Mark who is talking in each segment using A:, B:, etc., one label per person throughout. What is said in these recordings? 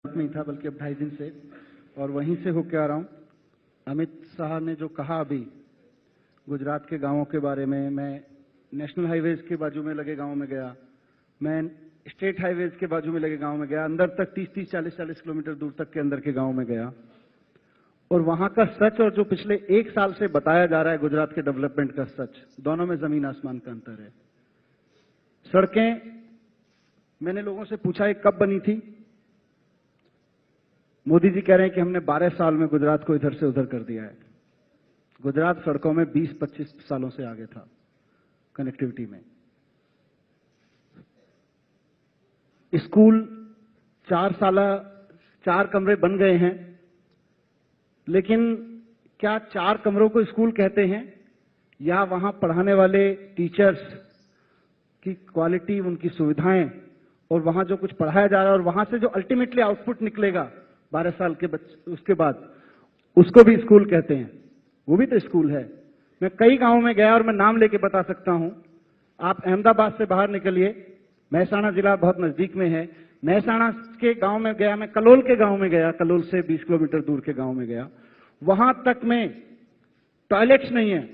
A: नहीं था बल्कि अब 2.5 दिन से, और वहीं से होके आ रहा हूँ। अमित शाह ने जो कहा अभी गुजरात के गांवों के बारे में, मैं नेशनल हाईवेज के बाजू में लगे गांव में गया, मैं स्टेट हाईवेज के बाजू में लगे गांव में गया, अंदर तक 30-30, 40-40 किलोमीटर दूर तक के अंदर के गांव में गया, और वहां का सच और जो पिछले 1 साल से बताया जा रहा है गुजरात के डेवलपमेंट का सच, दोनों में जमीन आसमान का अंतर है। सड़कें, मैंने लोगों से पूछा ये कब बनी थी, मोदी जी कह रहे हैं कि हमने 12 साल में गुजरात को इधर से उधर कर दिया है। गुजरात सड़कों में 20-25 सालों से आगे था कनेक्टिविटी में। स्कूल 4 कमरे बन गए हैं, लेकिन क्या 4 कमरों को स्कूल कहते हैं, या वहां पढ़ाने वाले टीचर्स की क्वालिटी, उनकी सुविधाएं, और वहां जो कुछ पढ़ाया जा रहा है और वहां से जो अल्टीमेटली आउटपुट निकलेगा 12 साल के उसके बाद, उसको भी स्कूल कहते हैं। वो भी तो स्कूल है। मैं कई गांवों में गया और मैं नाम लेके बता सकता हूं। आप अहमदाबाद से बाहर निकलिए, महसाणा जिला बहुत नजदीक में है, महसाणा के गांव में गया, मैं कलोल के गांव में गया, कलोल से 20 किलोमीटर दूर के गांव में गया, वहां तक में टॉयलेट्स नहीं है।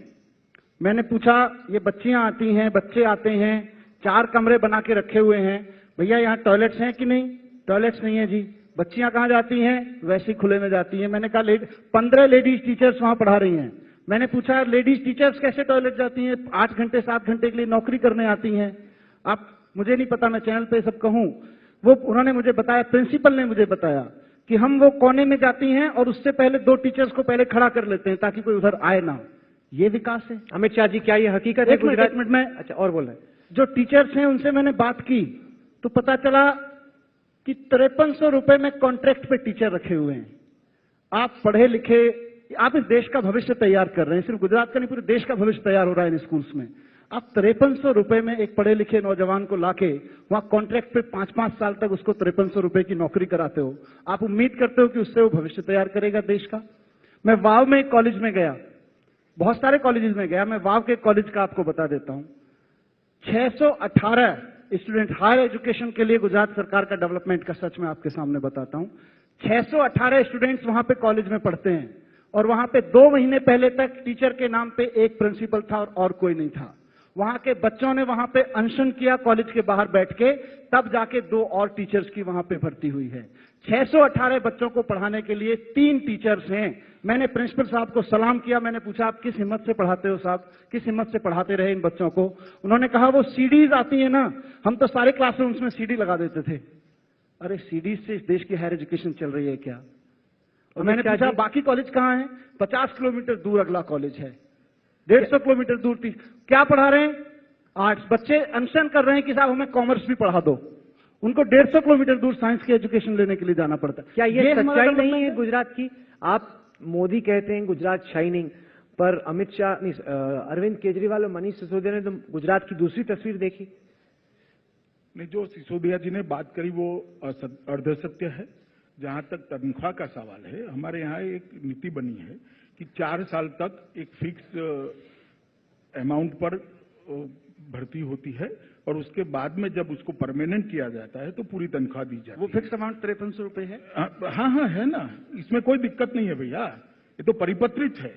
A: मैंने पूछा, ये बच्चियां आती हैं, बच्चे आते हैं, 4 कमरे बना के रखे हुए हैं, भैया यहाँ टॉयलेट्स हैं कि नहीं? टॉयलेट्स नहीं है जी। बच्चियां कहां जाती हैं? वैसे ही खुले में जाती हैं। मैंने कहा 15 लेडीज टीचर्स वहां पढ़ा रही हैं। मैंने पूछा लेडीज टीचर्स कैसे टॉयलेट जाती हैं? 8 घंटे 7 घंटे के लिए नौकरी करने आती हैं। आप, मुझे नहीं पता, मैं चैनल पे सब कहूं, वो उन्होंने मुझे बताया, प्रिंसिपल ने मुझे बताया कि हम वो कोने में जाती हैं और उससे पहले 2 टीचर्स को पहले खड़ा कर लेते हैं ताकि कोई उधर आए ना। ये विकास है।
B: अमित शाह जी, क्या ये हकीकत है गुजरात?
A: 1 मिनट में,
B: अच्छा, और बोल रहे हैं।
A: जो टीचर्स हैं उनसे मैंने बात की तो पता चला कि 5300 रुपए में कॉन्ट्रैक्ट पे टीचर रखे हुए हैं। आप पढ़े लिखे, आप इस देश का भविष्य तैयार कर रहे हैं, सिर्फ गुजरात का नहीं पूरे देश का भविष्य तैयार हो रहा है इन स्कूल्स में। आप 5300 रुपए में एक पढ़े लिखे नौजवान को लाके वहां कॉन्ट्रैक्ट पे 5-5 साल तक उसको 5300 रुपए की नौकरी कराते हो। आप उम्मीद करते हो कि उससे वो भविष्य तैयार करेगा देश का? मैं वाव में एक कॉलेज में गया, बहुत सारे कॉलेजेस में गया, मैं वाव के कॉलेज का आपको बता देता हूं। 618 स्टूडेंट, हायर एजुकेशन के लिए गुजरात सरकार का डेवलपमेंट का सच मैं आपके सामने बताता हूं। 618 स्टूडेंट्स वहां पे कॉलेज में पढ़ते हैं, और वहां पे 2 महीने पहले तक टीचर के नाम पे एक प्रिंसिपल था और कोई नहीं था। वहां के बच्चों ने वहां पे अनशन किया कॉलेज के बाहर बैठ के, तब जाके 2 और टीचर्स की वहां पे भर्ती हुई है। 618 बच्चों को पढ़ाने के लिए 3 टीचर्स हैं। मैंने प्रिंसिपल साहब को सलाम किया, मैंने पूछा आप किस हिम्मत से पढ़ाते हो साहब, किस हिम्मत से पढ़ाते रहे इन बच्चों को? उन्होंने कहा वो सीडीज आती है ना, हम तो सारे क्लासरूम्स में सीडी लगा देते थे। अरे सीडीज से इस देश की हायर एजुकेशन चल रही है क्या? और मैंने पूछा बाकी कॉलेज कहां है? 50 किलोमीटर दूर अगला कॉलेज है, 150 किलोमीटर दूर क्या पढ़ा रहे हैं? आर्ट्स। बच्चे अनशन कर रहे हैं कि साहब हमें कॉमर्स भी पढ़ा दो। उनको 150 किलोमीटर दूर साइंस की एजुकेशन लेने के लिए जाना पड़ता है।
B: क्या ये सच्चाई नहीं है गुजरात की? आप, मोदी कहते हैं गुजरात शाइनिंग, पर अमित शाह, अरविंद केजरीवाल और मनीष सिसोदिया ने तो गुजरात की दूसरी तस्वीर देखी।
C: नहीं, जो सिसोदिया जी ने बात करी वो अर्धसत्य है। जहां तक तनख्वाह का सवाल है, हमारे यहाँ एक नीति बनी है कि 4 साल तक एक फिक्स अमाउंट पर भर्ती होती है, और उसके बाद में जब उसको परमानेंट किया जाता है तो पूरी तनख्वाह दी जाती है।
A: वो फिक्स अमाउंट 5300 रुपए है।
C: हाँ, है ना, इसमें कोई दिक्कत नहीं है भैया, ये तो परिपत्रित है,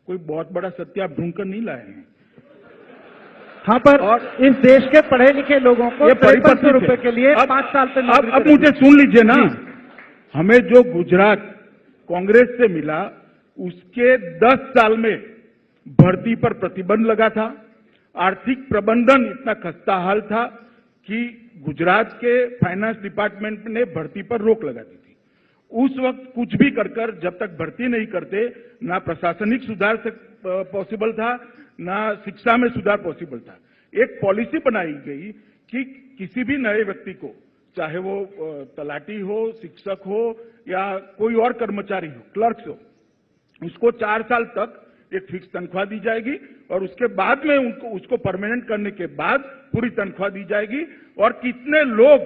C: कोई बहुत बड़ा सत्य आप ढूंढ कर नहीं लाए हैं।
A: हाँ, पर और इस देश के पढ़े लिखे लोगों को 5300 रुपए के लिए 5 साल से नौकरी।
C: अब मुझे सुन लीजिए ना, हमें जो गुजरात कांग्रेस से मिला उसके 10 साल में भर्ती पर प्रतिबंध लगा था। आर्थिक प्रबंधन इतना खस्ता हाल था कि गुजरात के फाइनेंस डिपार्टमेंट ने भर्ती पर रोक लगा दी थी। उस वक्त कुछ भी कर जब तक भर्ती नहीं करते, ना प्रशासनिक सुधार पॉसिबल था, ना शिक्षा में सुधार पॉसिबल था। एक पॉलिसी बनाई गई कि किसी भी नए व्यक्ति को, चाहे वो तलाटी हो, शिक्षक हो या कोई और कर्मचारी हो, क्लर्क्स हो, उसको 4 साल तक एक फिक्स तनख्वाह दी जाएगी, और उसके बाद में उसको परमानेंट करने के बाद पूरी तनख्वाह दी जाएगी। और कितने लोग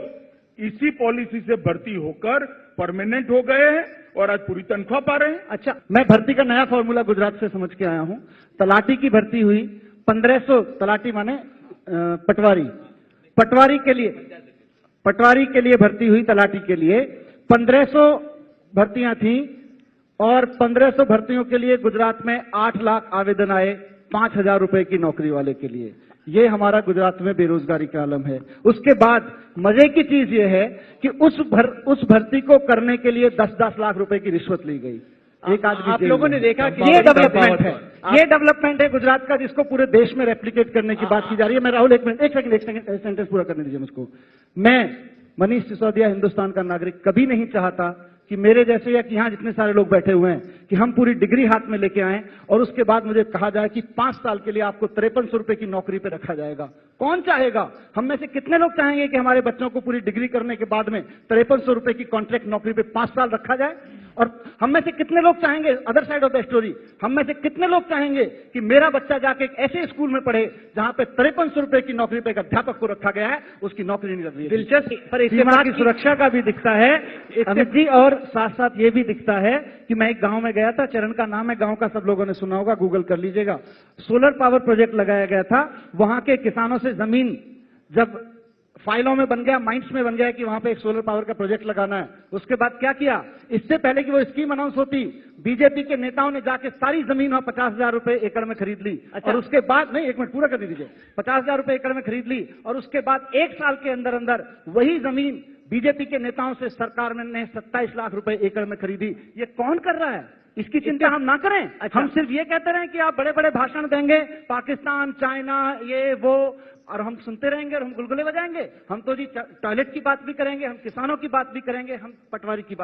C: इसी पॉलिसी से भर्ती होकर परमानेंट हो गए हैं और आज पूरी तनख्वाह पा रहे हैं।
A: अच्छा, मैं भर्ती का नया फॉर्मूला गुजरात से समझ के आया हूं। तलाटी की भर्ती हुई 1500, तलाटी माने पटवारी के लिए भर्ती हुई तलाटी के लिए 1500 भर्तियां थीं और 1500 भर्तियों के लिए गुजरात में 8 लाख आवेदन आए 5000 रुपए की नौकरी वाले के लिए। ये हमारा गुजरात में बेरोजगारी का आलम है। उसके बाद मजे की चीज ये है कि उस भर्ती को करने के लिए 10-10 लाख रुपए की रिश्वत ली गई। एक आदमी
B: आप लोगों ने देखा कि
A: ये डेवलपमेंट है, ये डेवलपमेंट है गुजरात का, जिसको पूरे देश में रेप्लिकेट करने की बात की जा रही है। मैं राहुल एक सेंटेंस पूरा करने दीजिए मुझको। मैं मनीष सिसोदिया हिंदुस्तान का नागरिक कभी नहीं चाहता कि मेरे जैसे या कि यहां जितने सारे लोग बैठे हुए हैं कि हम पूरी डिग्री हाथ में लेके आएं और उसके बाद मुझे कहा जाए कि 5 साल के लिए आपको 5300 रुपए की नौकरी पे रखा जाएगा। कौन चाहेगा? हम में से कितने लोग चाहेंगे कि हमारे बच्चों को पूरी डिग्री करने के बाद में 5300 रुपए की कॉन्ट्रैक्ट नौकरी पे 5 साल रखा जाए? और हम में से कितने लोग चाहेंगे, other side of the story, हम में से कितने लोग चाहेंगे कि मेरा बच्चा जाके एक ऐसे स्कूल में पढ़े जहां पे 5300 रुपए की नौकरी पे एक अध्यापक को रखा गया है, उसकी नौकरी नहीं लग रही है।
B: दिलचस्प, पर इससे
A: सीमा
B: बात
A: की सुरक्षा का भी दिखता है अमित जी, और साथ साथ ये भी दिखता है कि मैं एक गांव में गया था, चरण का नाम है गांव का, सब लोगों ने सुना होगा, गूगल कर लीजिएगा। सोलर पावर प्रोजेक्ट लगाया गया था। वहां के किसानों से जमीन जब फाइलों में बन गया, माइंड्स में बन गया कि वहां पे एक सोलर पावर का प्रोजेक्ट लगाना है, उसके बाद क्या किया, इससे पहले कि वो स्कीम अनाउंस होती, बीजेपी के नेताओं ने जाके सारी जमीन वहां 50,000 रुपए एकड़ में खरीद ली। और उसके बाद, नहीं एक मिनट पूरा कर दीजिए, 50,000 रुपए एकड़ में खरीद ली और उसके बाद 1 साल के अंदर अंदर वही जमीन बीजेपी के नेताओं से सरकार ने 27 लाख रुपए एकड़ में खरीदी। ये कौन कर रहा है? इसकी चिंता हम ना करें। हम सिर्फ ये कहते रहें कि आप बड़े बड़े भाषण देंगे, पाकिस्तान, चाइना, ये वो, और हम सुनते रहेंगे और हम गुलगुले बजाएंगे। हम तो जी टॉयलेट की बात भी करेंगे, हम किसानों की बात भी करेंगे, हम पटवारी की बात